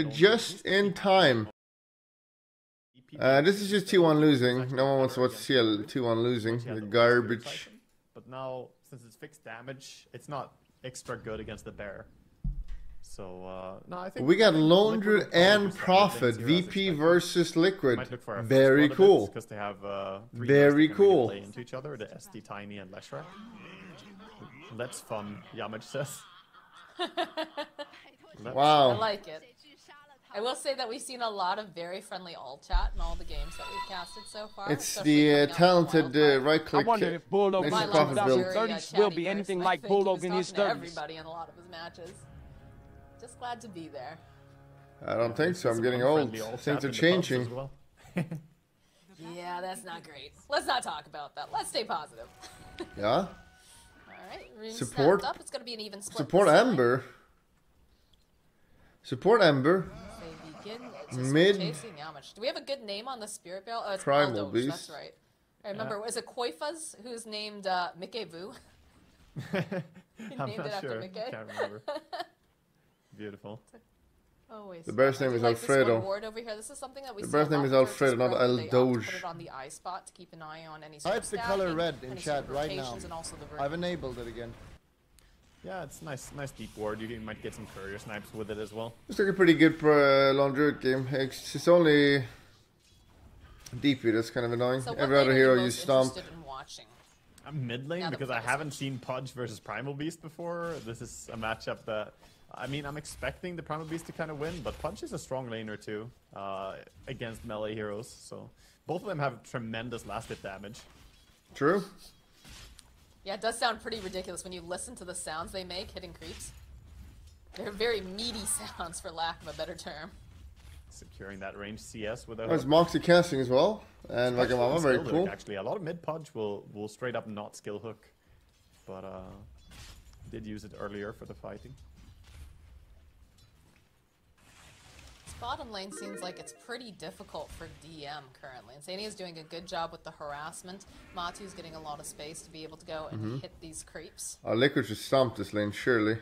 Just in time. This is just 2-1 losing. No one wants to watch CL 2-1 losing. The garbage. But now, since it's fixed damage, it's not extra good against the bear. So, no, I think we got Laundry and Prophet. VP versus Liquid. Very cool. Because they have very cool. Play into each other, the SD, Tiny, and Leshra. That's fun, Yamage says. Wow. I like it. I will say that we've seen a lot of very friendly alt chat in all the games that we've casted so far. It's the talented right-click. I wonder if Bulldog will be anything like Bulldog in his 30s. Everybody in a lot of his matches. Just glad to be there. I don't think so. I'm getting old. Things are changing. Well. Yeah, that's not great. Let's not talk about that. Let's stay positive. Yeah. All right. Support. Up. It's going to be an even split. Support Ember. Support Ember. Mid. Do we have a good name on the Spirit Barrel? Oh, it's Primal Baldoge, Beast. That's right. I remember, was it Koifaz who's named Mickey Vu? I'm not sure. Can't remember. Beautiful. Always. The bear's name is Alfredo. Over here. This is something that we the bear's name is Alfredo, not Aldoge. Put it on the eye spot to keep an eye on any Type the color red in chat right now. I've enabled it again. Yeah, it's nice deep ward. You might get some courier snipes with it as well. It's like a pretty good Laundry game. It's only DP that's kind of annoying. So every other hero you stomp. I'm mid lane because I haven't seen Pudge versus Primal Beast before. This is a matchup that, I mean, I'm expecting the Primal Beast to kind of win, but Pudge is a strong laner too against melee heroes. So both of them have tremendous last hit damage. True. Yeah, it does sound pretty ridiculous when you listen to the sounds they make hitting creeps. They're very meaty sounds, for lack of a better term. Securing that range CS with a... Oh, it's Moxie casting as well. And Wagamama, very cool. Hook, actually, a lot of mid Pudge will straight up not skill hook. But did use it earlier for the fighting. Bottom lane seems like it's pretty difficult for DM currently. Insania is doing a good job with the harassment. Matu's getting a lot of space to be able to go and hit these creeps. Liquid should stomp this lane, surely.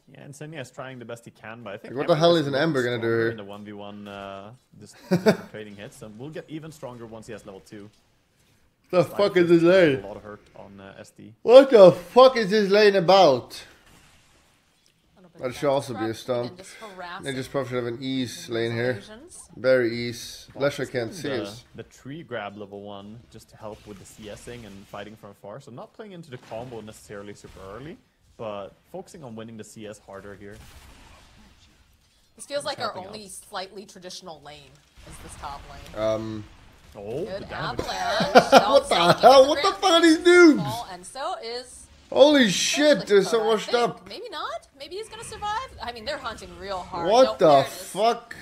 Yeah, Insania is trying the best he can, but I think... Like, what the hell is an Ember gonna do here? In the 1v1 just trading hits, and we'll get even stronger once he has level 2. The fuck is this lane? A lot of hurt on SD. What the fuck is this lane about? That should also be a stomp. They just probably should have an ease lane here. Very ease. Lesher can't see us. The tree grab level 1 just to help with the CSing and fighting from afar. So not playing into the combo necessarily super early, but focusing on winning the CS harder here. This feels like our only slightly traditional lane is this top lane. Oh, good the avalanche. What the hell? What the fuck are these dudes? And so is... Holy shit, they're so washed up. Maybe not. Maybe he's gonna survive. I mean, they're hunting real hard. What the fuck?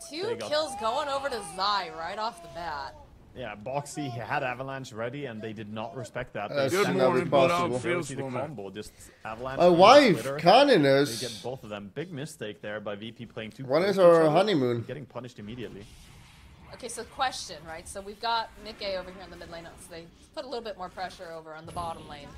2 kills going over to Zai right off the bat. Yeah, Boxy had Avalanche ready, and they did not respect that. Good morning, possible. The combo, just Avalanche. A wife, Caninus. They get both of them. Big mistake there by VP playing 2. One is our honeymoon. Getting punished immediately. Okay, so question, right? So we've got Nikkei over here in the mid lane, so they put a little bit more pressure over on the bottom lane.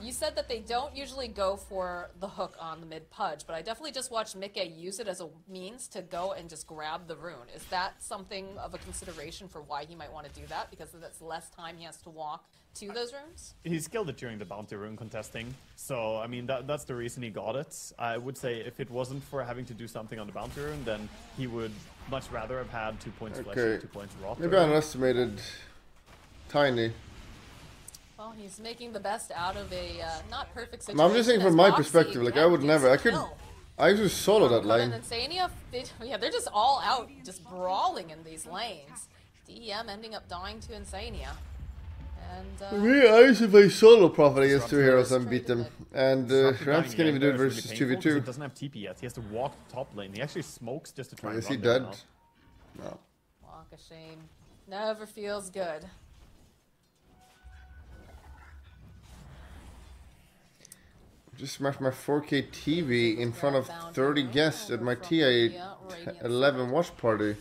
You said that they don't usually go for the hook on the mid Pudge, but I definitely just watched Mickey use it as a means to go and just grab the rune. Is that something of a consideration for why he might want to do that? Because that's less time he has to walk to those runes? He skilled it during the bounty rune contesting, so I mean that's the reason he got it. I would say if it wasn't for having to do something on the bounty rune, then he would much rather have had 2 points flesh and 2 points raw. Maybe I underestimated Tiny. Well, he's making the best out of a not perfect situation. I'm just saying from my perspective, like I would never, I used to solo that lane. Yeah, they're just all out, just brawling in these lanes. DEM ending up dying to Insania. And I used to play solo Prophet against 2 heroes and beat them. And Ramps can't even do it versus 2v2. He doesn't have TP yet. He has to walk top lane. He actually smokes just to try and Is he dead? No. Walk a shame. Never feels good. Just smashed my 4K TV in front of 30 guests at my TI 11 watch party.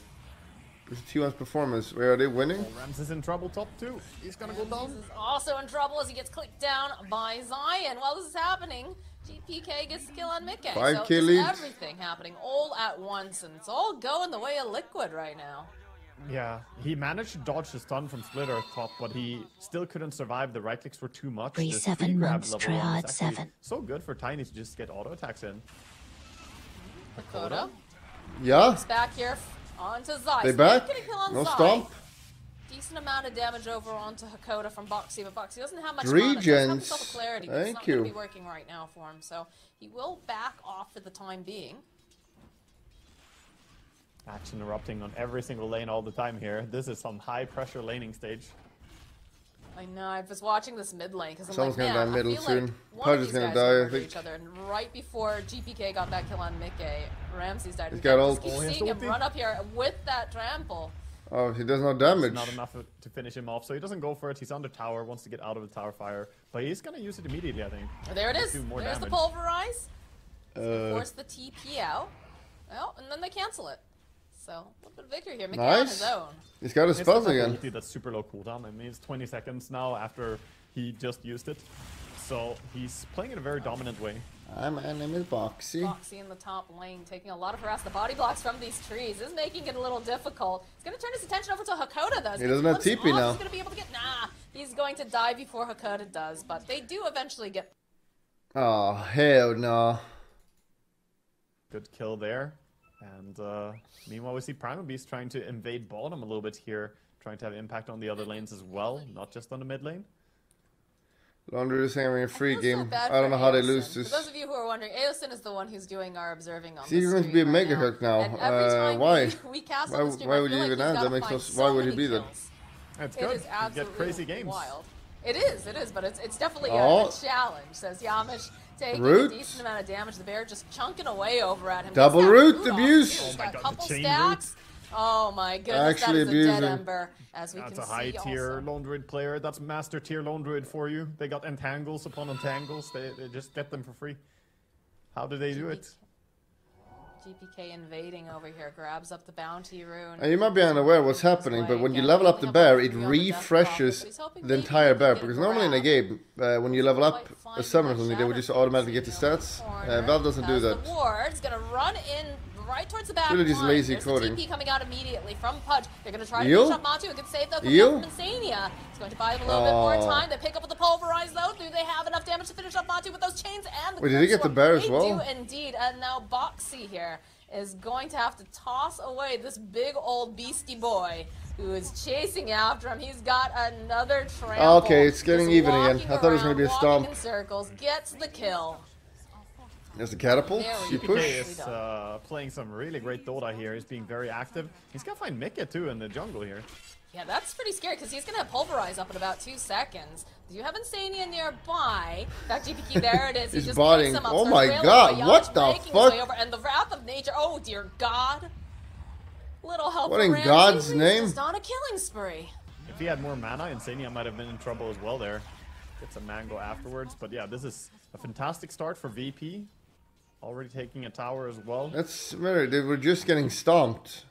This is T1's performance. Wait, are they winning? Rams is in trouble top 2. He's gonna go down. He's also in trouble as he gets clicked down by Zai. And while this is happening, GPK gets the kill on Mickey. 5 so kill just lead. everything happening all at once, and it's all going the way of Liquid right now. Yeah, he managed to dodge the stun from Splitter top, but he still couldn't survive. The right clicks were too much. Pre This 7 free grab months, level one was triad actually 7. so good for Tiny to just get auto attacks in. Dakota. Yeah. It's back here onto Zai. They So back. getting a kill on No Zai. stomp. Decent amount of damage over onto Hakoda from Boxy, but Boxy doesn't have much Three mana. He doesn't have gens. himself a clarity, but it's Thank not going to you. be working right now for him. So he will back off for the time being. Action erupting on every single lane all the time here. This is some high pressure laning stage. I know. I was watching this mid lane because I'm Someone's like, gonna man, die middle I feel soon. like one Pudge of is these gonna guys die, I murder think. each other. And right before GPK got that kill on Mickey, Ramsey's died. He's again. got Just ult. keep Oh, he has seeing him ulti. run up here with that trample. Oh, he does no damage. Not enough to finish him off, so he doesn't go for it. He's under tower, wants to get out of the tower fire, but he's gonna use it immediately, I think. Oh, there it is. Do more There's the damage. pulverize. Force the TP out. Well, and then they cancel it. So, a little bit of victory here. Mickey on his Nice. own. He's got his It's spells not again. ulti that's super low cooldown. I mean, it's 20 seconds now after he just used it. So he's playing in a very dominant way. My name is Boxy. Boxy in the top lane, taking a lot of harass. The body blocks from these trees is making it a little difficult. He's going to turn his attention over to Hakoda, though. He doesn't have TP now. He's going to be able to get... Nah, he's going to die before Hakoda does, but they do eventually get... Oh, hell no. Good kill there. And meanwhile, we see Primal Beast trying to invade bottom a little bit here, trying to have impact on the other lanes as well, not just on the mid lane. Laundry is having a free Feels game. so bad I don't for know how they Aosin. lose For this. those of you who are wondering, Aosin is the one who's doing our observing on See, the he's going to be a stream mega right hook now. And every time Why? we cast Why- on the stream, why I would feel you like even he's add? gotta That makes find no- so why would he many be there? kills. It's It good. is You absolutely get crazy games. wild. It is, but it's definitely Oh. a challenge, says Yamish. Taking Root. a decent amount of damage. The bear just chunking away over at him. Double Gets that root root off, abuse. too. Oh He's my got God, a the couple chain stacks. Oh my goodness, Actually that is a dead abusing. ember. As we That's can a high see tier also. Lone Druid player. That's master tier Lone Druid for you. They got entangles upon entangles. They just get them for free. How do they do it? GPK invading over here, grabs up the bounty rune. And you might be unaware what's happening, but when you level up the bear, it refreshes the entire bear. Because normally in a game, when you level up a summon or something, they would just automatically get the stats. Valve doesn't do that. The ward's gonna run in right towards the back Really just line. lazy There's coding. the TP coming out immediately from Pudge. They're gonna try to Eel? finish up Matu. A good save though from Eel? Insania. It's going to buy them a little bit more time. They pick up with the pulverize though. Do they have enough damage to finish up Matu with those chains and the Wait, did he get the Crimson bear One? as well? They do indeed. And now Boxy here is going to have to toss away this big old beastie boy who is chasing after him. He's got another trample. Okay, it's getting Just even again. walking I thought it was gonna be a around, stomp. walking in circles, gets the kill. There's the catapult. There we You go. push. GPK is playing some really great Dota here. He's being very active. He's gonna find Mika too in the jungle here. Yeah, that's pretty scary because he's going to have Pulverize up in about 2 seconds. Do you have Insania nearby? In fact, GPK, there it is. He He's just botting. picks him up. Oh starts my railing God, away. what Yamish the making his fuck? way over, and the Wrath of Nature. Oh, dear God. Little help What from in Ramsey. God's He's name? just on a killing spree. If he had more mana, Insania might have been in trouble as well there. Get some mango afterwards. But yeah, this is a fantastic start for VP. Already taking a tower as well. That's very. They were just getting stomped.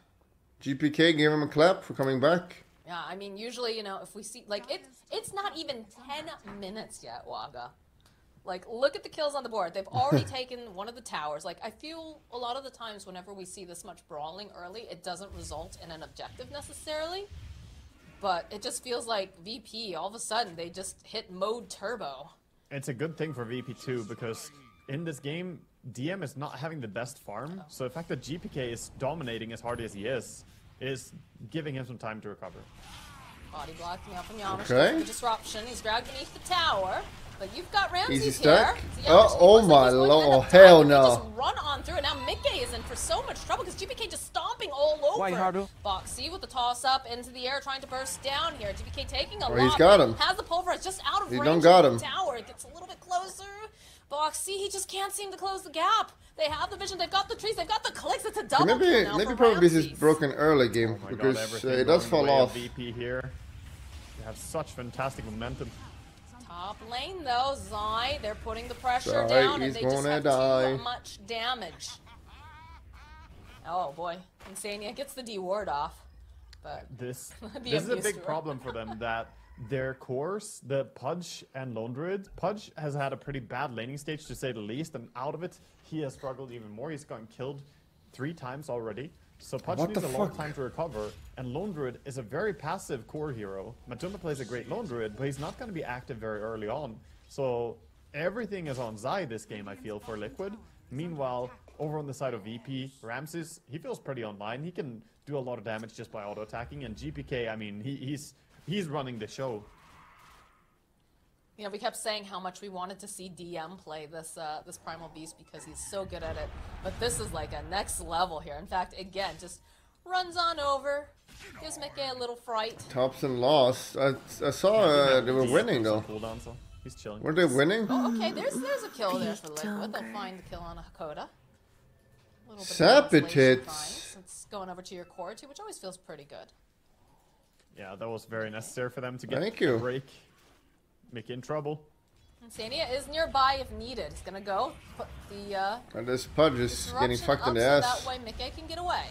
GPK gave him a clap for coming back. Yeah, I mean, usually, you know, if we see, like, it's not even 10 minutes yet, Waga. Like, look at the kills on the board. They've already taken one of the towers. Like, I feel a lot of the times whenever we see this much brawling early, it doesn't result in an objective necessarily. But it just feels like VP, all of a sudden, they just hit mode turbo. It's a good thing for VP too, because in this game, DM is not having the best farm. So the fact that GPK is dominating as hard as he is giving him some time to recover. Body blocking up from Yamish. Okay. The disruption. He's dragged beneath the tower. But you've got Ramses Easy here. stack. So Yamish, Oh, he oh looks like my he's going to end lord. up Hell dying. They no. just run on through, and now Mickey is in for so much trouble because GPK just stomping all over. Why, Hardo? Boxy with the toss up into the air, trying to burst down here. GPK taking a Oh, lot. he's got him. Has the pulverize just out of He range done got of him. the tower. It gets a little bit closer. Boxy, he just can't seem to close the gap. They have the vision. They've got the trees. They've got the clicks. It's a double kill now Maybe for probably this is Ramses. broken early game Oh my because god, everything it does going fall the way of off. VP here. They have such fantastic momentum. Top lane though, Zai, they're putting the pressure Zai down and is they just gonna have die. too much damage. Oh boy, Insania gets the D ward off. But This The is a abuse big to her. problem for them that their cores, the Pudge and Lone Druid. Pudge has had a pretty bad laning stage, to say the least, and out of it, he has struggled even more. He's gotten killed 3 times already. So Pudge needs a long time to recover, and Lone Druid is a very passive core hero. Matunda plays a great Lone Druid, but he's not going to be active very early on. So everything is on Zai this game, I feel, for Liquid. Meanwhile, over on the side of VP, Ramses, he feels pretty online. He can do a lot of damage just by auto-attacking, and GPK, I mean, he's running the show. You know, we kept saying how much we wanted to see DM play this this Primal Beast because he's so good at it. But this is like a next level here. In fact, again, just runs on over, gives Mickey a little fright. Thompson lost. I saw they were winning though. Cooldown, so he's chilling. Were they winning? Oh, okay, there's a kill there for Liquid. They'll find the kill on a Hakoda. Sapitits. It's going over to your core too, which always feels pretty good. Yeah, that was very necessary for them to get a break. Mickey in trouble. Sania is nearby if needed. He's gonna go put the and this Pudge is getting fucked in the ass. So that way Mickey can get away.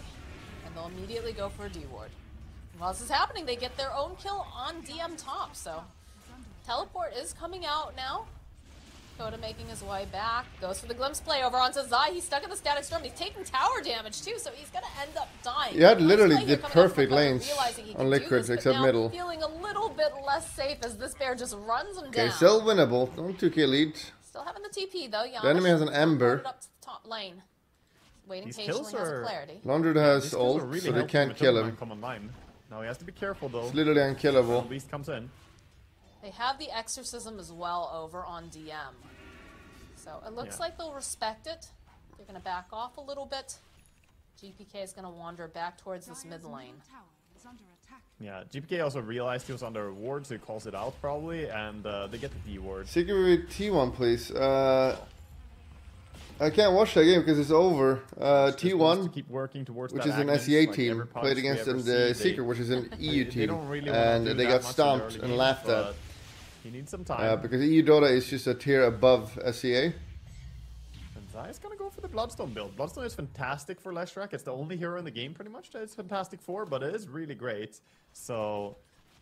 And they'll immediately go for a D-ward. And while this is happening, they get their own kill on DM top, so teleport is coming out now. Coda making his way back, goes for the glimpse play over onto Zai. He's stuck in the static storm. He's taking tower damage too, so he's gonna end up dying. Yeah, literally did perfect lanes on Liquid, except middle. Feeling a little bit less safe as this bear just runs him down. Okay, still winnable. Don't 2k lead. Still having the TP though. The enemy has an Ember. Up to the top lane. Waiting These patiently has clarity. Lone Druid has ult, really so they can't kill him. Come online. Now he has to be careful though. It's literally unkillable. Beast comes in. They have the Exorcism as well over on DM. So it looks like they'll respect it. They're going to back off a little bit. GPK is going to wander back towards this mid lane. Yeah, GPK also realized he was under a ward, so he calls it out probably, and they get the D ward. Secret with T1, please. I can't watch that game because it's over. T1, keep working towards which that is an SEA team, played against the Secret, which is an EU team, really and they got stomped and laughed at. He needs some time. Because EU DOTA is just a tier above SEA. And Zai's gonna go for the Bloodstone build. Bloodstone is fantastic for Leshrac. It's the only hero in the game pretty much that it's fantastic for, but it is really great. So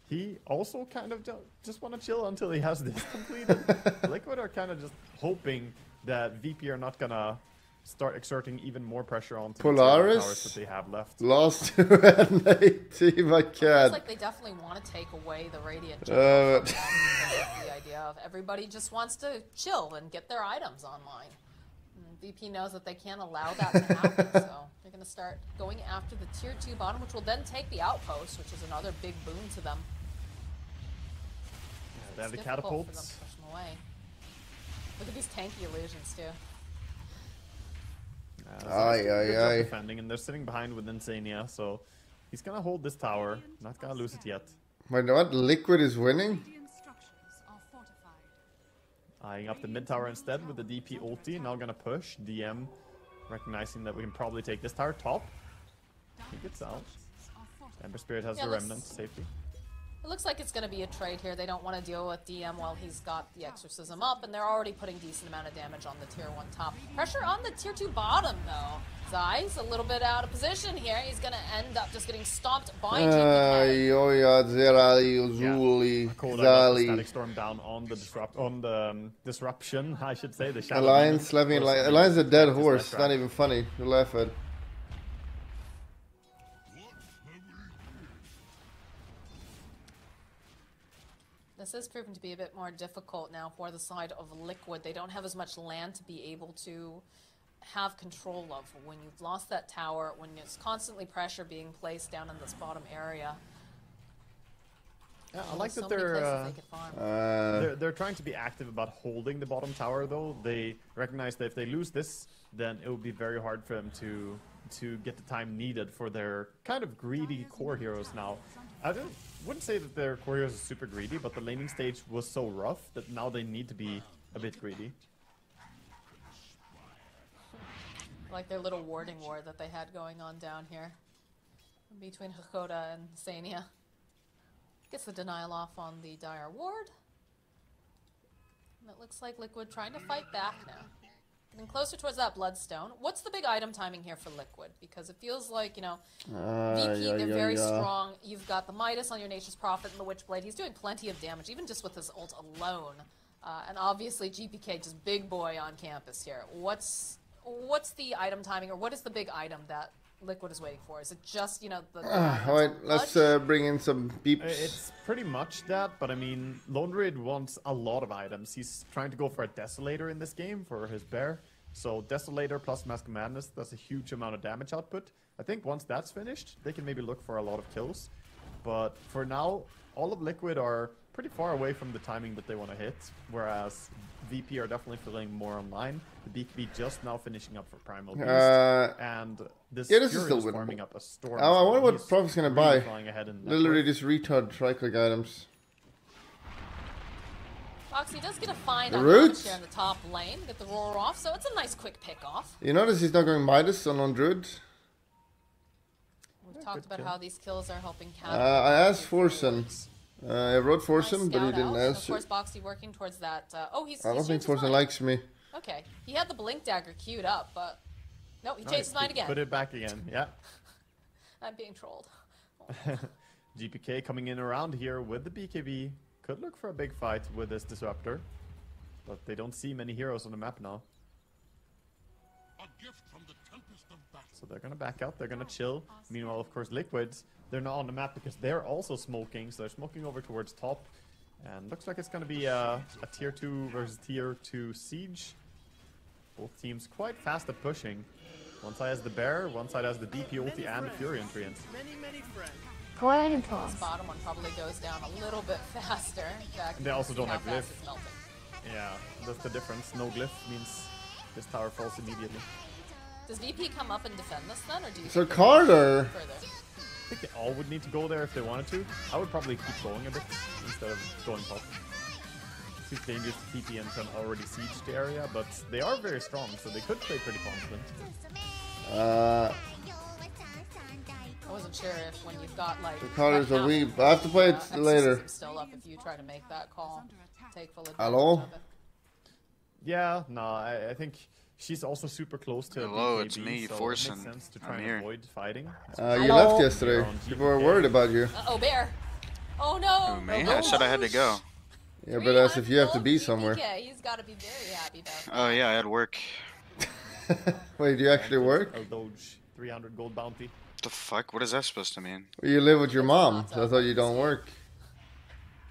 he also kind of just want to chill until he has this completed. Liquid are kind of just hoping that VP are not gonna start exerting even more pressure on Polaris the towers that they have left. Lost to an team. I can't. It looks like they definitely want to take away the Radiant. The idea of everybody just wants to chill and get their items online. And VP knows that they can't allow that to happen, so they're going to start going after the tier 2 bottom, which will then take the outpost, which is another big boon to them. Yeah, they have the catapults. For them to push them away. Look at these tanky illusions too. Defending, and they're sitting behind with Insania, so he's gonna hold this tower. Not gonna lose it yet. Wait, what? Liquid is winning? Eyeing up the mid tower instead with the DP ulti. Now gonna push. DM recognizing that we can probably take this tower top. He gets out. Ember Spirit has the remnant safety. It looks like it's going to be a trade here. They don't want to deal with DM while he's got the Exorcism up, and they're already putting decent amount of damage on the tier 1 top. Pressure on the tier 2 bottom, though. Zai's a little bit out of position here. He's going to end up just getting stomped by GPK. Static Storm down on the disruption, I should say. The Shadow Alliance, Alliance is a dead horse. It's not even funny to laugh at. This has proven to be a bit more difficult now for the side of Liquid. They don't have as much land to be able to have control of. When you've lost that tower, when there's constantly pressure being placed down in this bottom area. Yeah, I like that they're trying to be active about holding the bottom tower, though. They recognize that if they lose this, then it will be very hard for them to get the time needed for their kind of greedy core heroes now. I wouldn't say that their core heroes are super greedy, but the laning stage was so rough that now they need to be a bit greedy. Like their little warding war that they had going on down here between Hakoda and Sania. Gets the denial off on the Dire ward. And it looks like Liquid trying to fight back now. getting closer towards that Bloodstone. What's the big item timing here for Liquid? Because it feels like, you know, VP, they're very strong. You've got the Midas on your Nature's Prophet and the Witchblade. He's doing plenty of damage, even just with his ult alone. And obviously GPK, just big boy on campus here. What's the item timing, or what is the big item that Liquid is waiting for? Is it just, you know, the alright, let's bring in some beeps. It's pretty much that, but I mean, Lone Druid wants a lot of items. He's trying to go for a Desolator in this game for his bear. So Desolator plus Mask of Madness, that's a huge amount of damage output. I think once that's finished, they can maybe look for a lot of kills. But for now, all of Liquid are pretty far away from the timing that they want to hit, whereas VP are definitely feeling more online. The BKB just now finishing up for Primal Beast, and this is Fury still is winnable. farming up a storm. I wonder what Prophet's gonna buy. Ahead Literally just retard tri-click items. Foxy does get a fine The on roots? here in the top lane, get the roar off, so it's a nice quick pick off. You notice he's not going Midas on Druid? We've talked about how these kills are helping I asked Forsen. I wrote Forsen, but he didn't answer. Of course, Boxy working towards that. He's I don't think changed his Forsen mind. likes me. Okay, he had the Blink Dagger queued up, but no, he changed his mind again. Put it back again, yeah. I'm being trolled. GPK coming in around here with the BKB. Could look for a big fight with this Disruptor, but they don't see many heroes on the map now. So they're gonna back out, they're gonna chill. Meanwhile, of course, Liquids, they're not on the map because they're also smoking, so they're smoking over towards top. And looks like it's gonna be a tier 2 versus tier 2 siege. Both teams quite fast at pushing. One side has the Bear, one side has the DP ulti and the Fury Treant. This bottom one probably goes down a little bit faster. And they also don't have glyph. Yeah, that's the difference. No glyph means this tower falls immediately. Does VP come up and defend this then, or do you? So Carter. I think they all would need to go there if they wanted to. I would probably keep going a bit instead of going top. It's too dangerous to TP into an already sieged area, but they are very strong, so they could play pretty confident. I wasn't sure if when you've got like. The Carter's a weeb. I have to play it later. Still up if you try to make that call. Take full advantage Hello? of it. Yeah, no, I think she's also super close to. Hello, BKB, it's me, so Forsen. It makes sense to try I'm and here. avoid fighting. You left yesterday. People were worried about you. Oh, Bear. Oh no. Oh, man, I said I had to go. Yeah, but as if you have to be somewhere. Yeah, he's got to be very happy about that. Oh yeah, I had work. Wait, do you actually work? A Doge 300 gold bounty. The fuck? What is that supposed to mean? Well, you live with your mom, so I thought you don't work.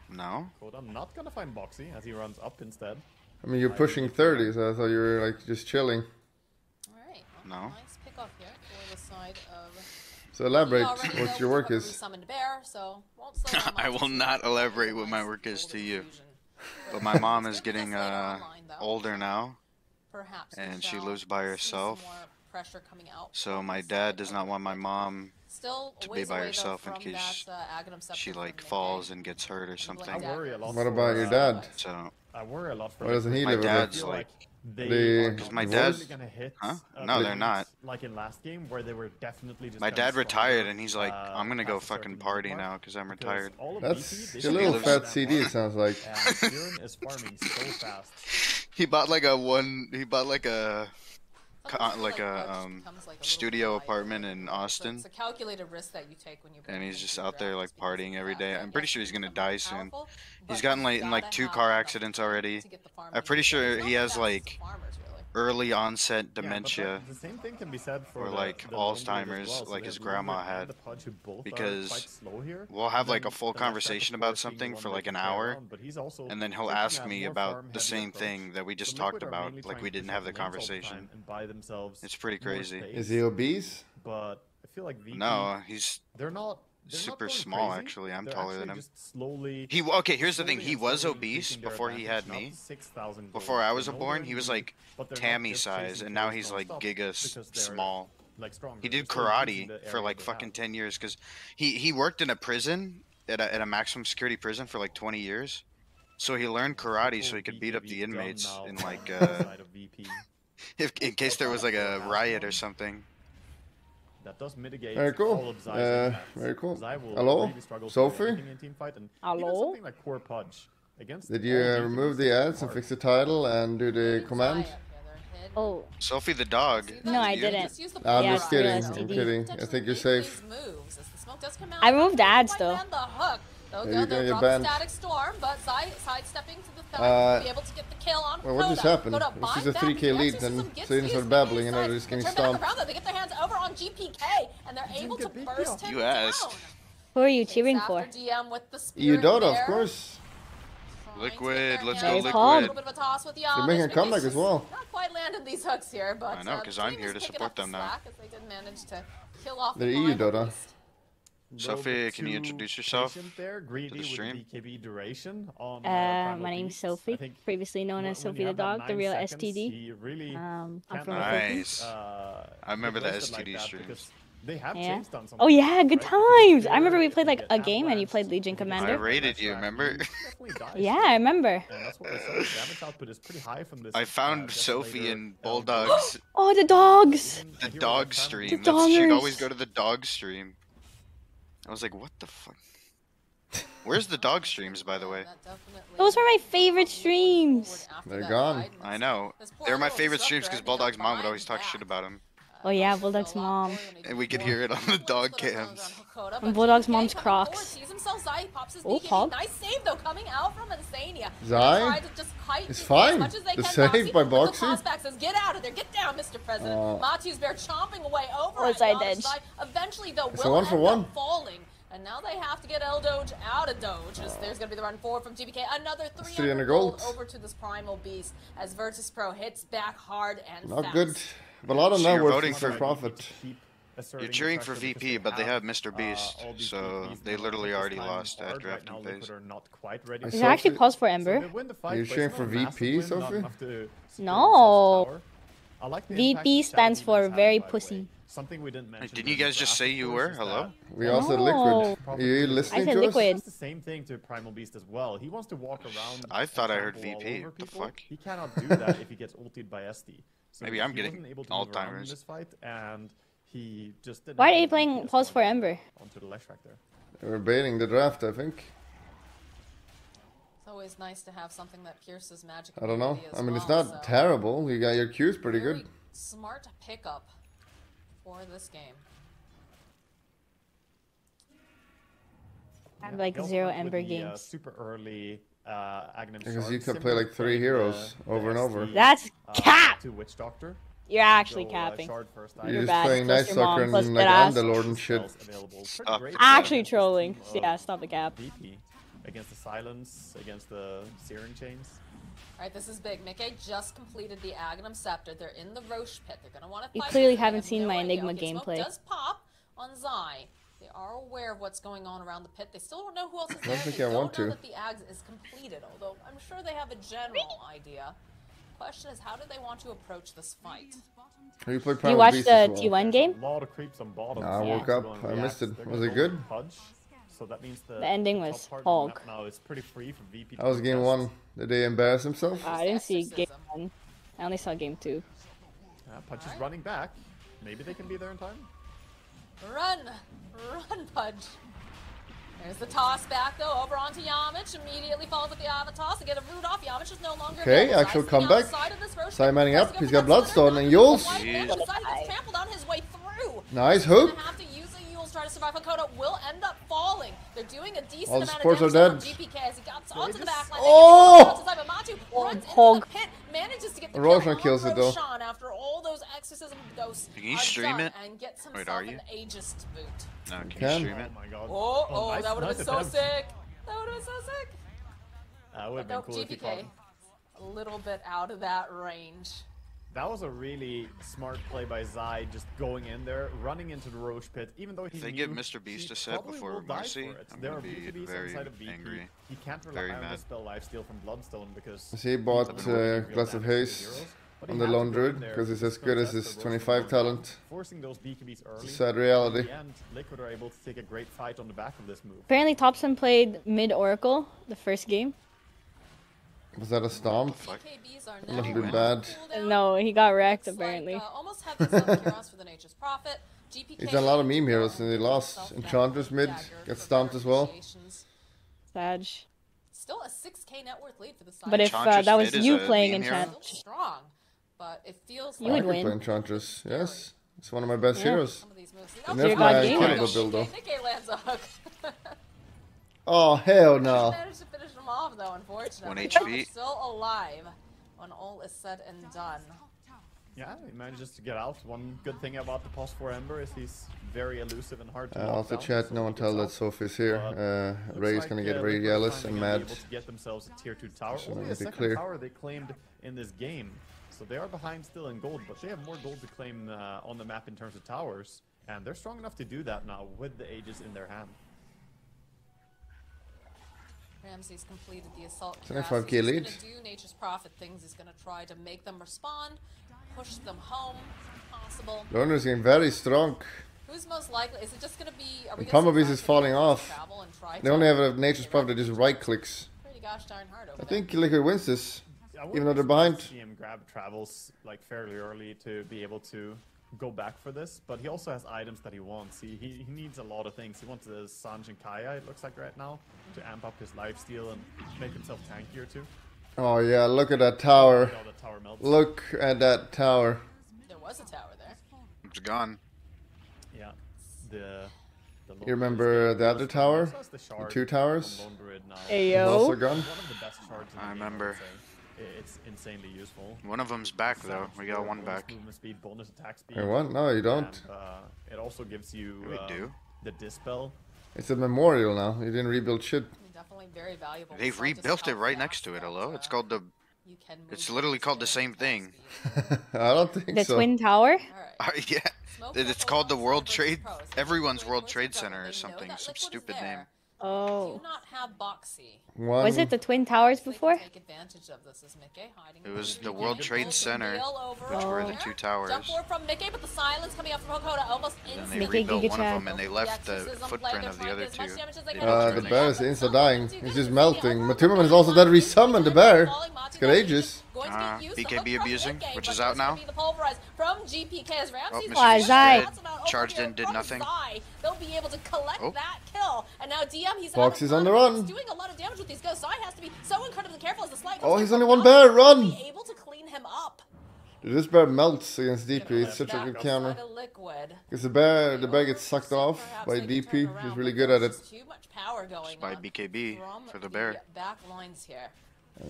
No. I'm not gonna find Boxy as he runs up instead. I mean, you're pushing 30, so I thought you were like just chilling. Alright, No. nice pick off here for the side of... So elaborate You already what know your work we is. summoned Bear, so won't slow down I much. will not elaborate what my work is to you. But my mom is getting older now, Perhaps and we she shall lives by see herself. some more pressure coming out So from my the dad side does of not want my mom Still to ways be by away, though, herself in from case that, Aghanim Scepter she from like Nick falls Day. and gets hurt or I something. worry a lot. What for, about your dad? So I worry a lot for. Why doesn't he my live with her? dad's like, They Because my dad's- dad- gonna hit, Huh? No, they're not. Like in last game, where they were definitely just. my kinda dad stronger, retired and he's like, I'm gonna go past a certain fucking party mark, now because I'm because retired. all of That's BP, they a should little be lives- fat that CD, it mark, sounds like. and Kieran is farming so fast. He bought like a studio apartment in Austin. It's a calculated risk that you take when you And he's bring just in out there like graphics partying because every of day. that. I'm pretty sure he's gonna die soon. Powerful, He's but gotten you like in like gotta 2 have car enough accidents already. to get the farming I'm pretty sure done. he Not has the like fastest farmers, really. early onset Yeah, but dementia. the same thing can be said for or, the- like, the Lone Druid as Alzheimer's, well. So like they his have grandma Lone Druid had, and the Pudge who both are because quite slow here. we'll have like a Then full the rest conversation of about course, being the something one for that like can an play hour, around, but he's also and then he'll looking ask at me more about farm the heavy same approach. thing that we just So talked Liquid are about, mainly like trying we to didn't push have the up lanes all the conversation. time and buy themselves It's pretty more crazy. space, Is he obese? But I feel like VP, No, he's they're not super going small, crazy. actually. I'm They're taller actually than him. just slowly. Okay, here's the thing. slowly He and was slowly obese increasing their before he had advantage, me. not 6,000 gold. Before I was They know born, they're he was in the like lead, but they're not Tammy just size, chasing and now kills he's like nonstop giga because they're, small. like stronger. He They're did still using karate the for area like they fucking have. 10 years because he worked in a prison at a maximum security prison for like 20 years. So he learned karate so he could beat up the inmates in like Side of VP. in case there was like a riot or something. That does mitigate Very cool. all of Zai's impacts, very cool. Zai will Hello? really struggle Sophie? for anything in team fight, and even Hello? something like Core Pudge against Did you all remove DPs the ads and are fix the title and do the command? Oh. Sophie the dog. No, I didn't. I'm Yeah, just kidding. STD. I'm kidding. I think you're safe. I removed ads though. Yeah, you're gonna get banned. Static storm, but sidestepping to the third, be able to get the kill on well, what just happened? This is a 3k lead, then Sweden started babbling and now they're just getting stomped. They get their hands over on GPK, and they're able to burst him You asked. down. Who are you cheering for? DM with the EU DOTA, of course. Liquid, let's go Very Liquid. calm. They're making a comeback as well. Not quite landed these hooks here, but I know, because I'm here to support them now. They did manage to kill off They're EU DOTA. Sophie, can you introduce yourself there, to the stream? BKB duration on, My name's Sophie, previously known as Sophie the Dog, the real STD. I'm from Nice. I remember the STD streams. They have Yeah. changed on some. Oh yeah, good times. I remember we played like a game and you played Legion I Commander. raided you, remember? Yeah, I remember. And that's what we saw. The damage output is pretty high from this. I found Sophie and Bulldog's Oh, the dogs. the dog stream. The She'd doggers. always go to the dog stream. I was like, what the fuck? Where's the dog streams, by the way? Those were my favorite streams. They're gone. I know. They were my favorite streams because Bulldog's mom would always talk shit about him. Oh yeah, Bulldog's mom. And we could hear it on the dog cams. And Bulldog's mom's Crocs. Oh, Pog. Nice save though, coming out from Insania. Zai is fine. The save by Boxy. Says, get out of there, get down, Mr. President. Matu's bear chomping away over. Oh, Zai dead. Eventually, though, It's a will 1-for-1. end up falling. And now they have to get El Doge out of Doge. As there's going to be the run forward from GBK. Another 300 gold over to this Primal Beast as Virtus Pro hits back hard and Not fast. good. But a lot of So you're networks voting for for- profit. You're cheering for VP, but they have Mr. Beast, so they literally already lost at drafting phase. Is there actually pause for Ember? You're cheering for VP, Sophie? No. VP stands for very pussy. Something we didn't mention. Didn't you guys just say you were? Hello? We all said No. Liquid. Are you listening I said to Liquid. us? That's the same thing to Primal Beast as well. He wants to walk around. I thought I heard and trample all VP. over What the people. fuck? He cannot do that if he gets ulted by SD. So Maybe I'm he getting wasn't able to move around in Alzheimer's. this fight, and he just didn't Why are have you the playing PS pause for going Ember? onto the left track there. We're baiting the draft, I think. It's always nice to have something that pierces magic. I don't know. ability as I mean, it's well, not so terrible. You got your Q's pretty very good. Smart pickup for this game. I have like He also 0 went with Ember the, games. super early Aghanim Because Shard, you can play similar like to 3 playing heroes the over and over. SD, That's cap! To Witch Doctor. You're actually Go, capping. Shard first You're You're just bad. playing Plus Night your Stalker mom, plus and like that ass. Underlord and shit. Stop. Actually trolling. Yeah, stop the cap. VP against the Silence, against the Searing Chains. Alright, this is big. Mickey just completed the Aghanim Scepter. They're in the Roche pit. They're gonna want to You fight. clearly They haven't have seen no my idea. Enigma Okay, smoke gameplay. does pop on Zai. They are aware of what's going on around the pit. They still don't know who else is I there. don't think They I want don't know to. that the Ags is completed, although I'm sure they have a general idea. Question is, how do they want to approach this fight? You play You Primal watched Beast the as well. T1 game? A lot of creeps on bottom. Nah, I Yeah. woke up. I missed it. Was it good? So that means the ending top was part of the Hulk. map now is pretty free for VP. That was game 1. Did they embarrass himself? I didn't see game 1. I only saw game 2. Pudge is running back. Maybe they can be there in time. Run! Run, Pudge! There's the toss back, though, over onto Yamich. Immediately follows with the toss to get a root off. Yamich is no longer Okay, available. actual Zai's comeback. outside of this Roche Sai pit. manning Tries up. to go He's for got that Bloodstone Slither. and Yules. The white man decides he gets trampled on his way through. Nice He's hook. gonna have to use a Yules, try to survive. Hakoda will end up falling. They're doing a decent All the amount of supports are damage dead. on GPK as he gets onto the back line. Oh! Matu runs into Hog. the pit, manages to get the Roshan kill on kills it, though. Roshan after all those exorcism ghosts Can you are stream done it? and gets himself Wait, are you? an Aegis to boot. No, can you Can. stream it? Oh my god. Oh, nice- that would have nice been so attempt. sick. That would have been so sick. That would have But been no, cool if he caught GPK, him. a little bit out of that range. That was a really smart play by Zai, just going in there, running into the Roche pit, even though he If they knew give Mr. Beast he a set probably before will die Marcy, for it. I'm There gonna are be BKBs very inside of VP. angry. He can't Very rely on the mad. spell lifesteal from Bloodstone because So he bought real Glass of damage to the Haze heroes, but on he the had to Lone go Druid in there because it's as to good as contest his the 25 Roche talent. forcing those BKBs early. It's a sad reality. In the end, Liquid are able to take a great fight on the back of this move. Apparently Thompson played mid Oracle the first game. Was that a stomp? BKBs are That must have now been bad. cooldown. No, he got wrecked Looks like, apparently. almost had the Self-Curos for the Nature's Prophet. GPK He's done a lot of meme heroes and they lost. Self-Cap Enchantress mid, Dagger gets for stomped as well. negotiations. Sag. Still a 6k net worth lead for the side. But if Enchantress that was mid is you a playing meme hero? Still Enchant, strong. but it feels You like... would win. I could play Enchantress, yes. It's one of my best heroes. Some of these moves. And that's my killable build though. Nikkei lands a hook. Oh, hell no. Managed to finish him off though, unfortunately. 1 HP. Still alive when all is said and done. Yeah, he manages to get out. One good thing about the Pulse 4 Ember is he's very elusive and hard to knock Also down, chat, so no one tell that Sophie's here. Ray's gonna get very jealous and mad. To get themselves a tier 2 tower. So Only make a it second clear. tower they claimed in this game. So they are behind still in gold, but they have more gold to claim on the map in terms of towers. And they're strong enough to do that now with the Aegis in their hand. Ramsey's completed the assault. 25k lead. He's gonna do Nature's Prophet things. He's gonna try to make them respond, push them home, if possible. Loner's getting very strong. Who's most likely? Is it just gonna be? Are we The gonna see Pummel is falling off. travel and try They to- only have a Nature's Prophet that just right clicks. Pretty gosh darn hard over I there. think Liquid wins this. I Even though they're wouldn't behind. see him grab travels like fairly early to be able to go back for this, but he also has items that he wants. He needs a lot of things. He wants the Sanj and Kaya, it looks like right now, to amp up his lifesteal and make himself tankier too. Oh yeah, look at that tower. All the tower melts. Look at that tower. There was a tower there. It's gone. Yeah. The You remember the other tower? The The 2 towers? Ayo. Also gone? One of the best shards in the I game, remember. would say. It's insanely useful. One of them's back though. We got one back. Movement speed, bonus attack speed. Hey, what? No, you don't. And, it also gives you We do. the dispel. It's a memorial now. You didn't rebuild shit. Definitely very valuable. They've Besides just rebuilt it how right fast next to it. that, Hello? It's called the... you can move It's literally called the same thing. I don't think The so. Twin Tower? Alright. Yeah. It's called the World Trade... Pros. Everyone's Liquid World was Trade the Center or they know something. that Some Liquid is stupid there. name. Oh. Do not have Boxy. One. Was it the Twin Towers They can before? take advantage of this as Mickey hiding It was behind the the World wall. Trade Deal Center, over which were the there. 2 towers. Jump forward from Mickey, but the silence coming out from Hokoda almost Then they instantly. Mickey rebuilt Giga one of Chad. them and they left the footprint of the other 2. The bear is insta dying. He's just melting. Matuman is also dead resummoned the bear. It's got ages. BKB abusing, which is out now. From GPK as Ramsey's Why, Zai? Charged in, did nothing. They'll be able to collect Oh. that kill. And now DM, he's Fox is on the He's run. doing a lot of damage with these ghosts. Zai has to be so incredibly careful as the slide Oh, comes he's in. only one Now bear, he'll run! be able to clean him up. Dude, this bear melts against DP. It's such a good Back counter. side of Liquid. Because the bear gets sucked off Perhaps by they can DP. turn He's around, really but good at there's it. too much power going By on BKB from for the bear. back lines here.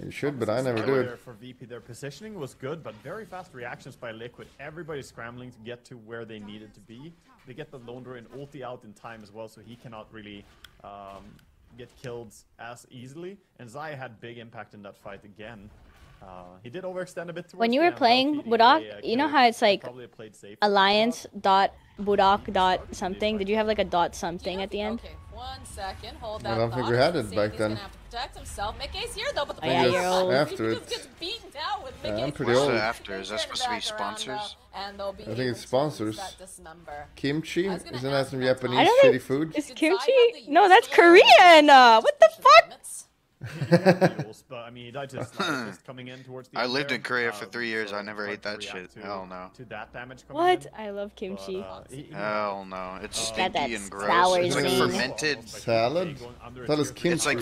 You should, but I never do it. For VP, their positioning was good, but very fast reactions by Liquid. Everybody's scrambling to get to where they needed to be. They get the Lone Dwarf and ulti out in time as well, so he cannot really get killed as easily. And Zai had big impact in that fight again. He did overextend a bit. When you were playing Budok, you know how it's like alliance.budok.something? Did you have like a dot something at the end? Okay, 1 second. Hold I that don't think thought. we had it He's back then. gonna have to protect himself. Mickey's here though, but the Oh, yeah, you're old. After he it. just gets beaten down with Yeah, I'm Mickey's pretty flash. old. After, is that supposed to be Back around, sponsors? and they'll be I think able it's to sponsors. use that dismember. Kimchi? I was gonna Isn't that ask some that, Tom. Japanese I don't shitty think- food? Is Did Zai kimchi? have the No, that's use for it? Korean! What the fuck? Limits? But I mean, he died just coming in towards the I end lived there. in Korea for 3 years. So I never it's ate hard that to react shit. Hell no. To that damage coming What? in. I love kimchi. Hell no. It's That- stinky that's and gross. sour It's like zing. fermented. Salad? That is kimchi. It's like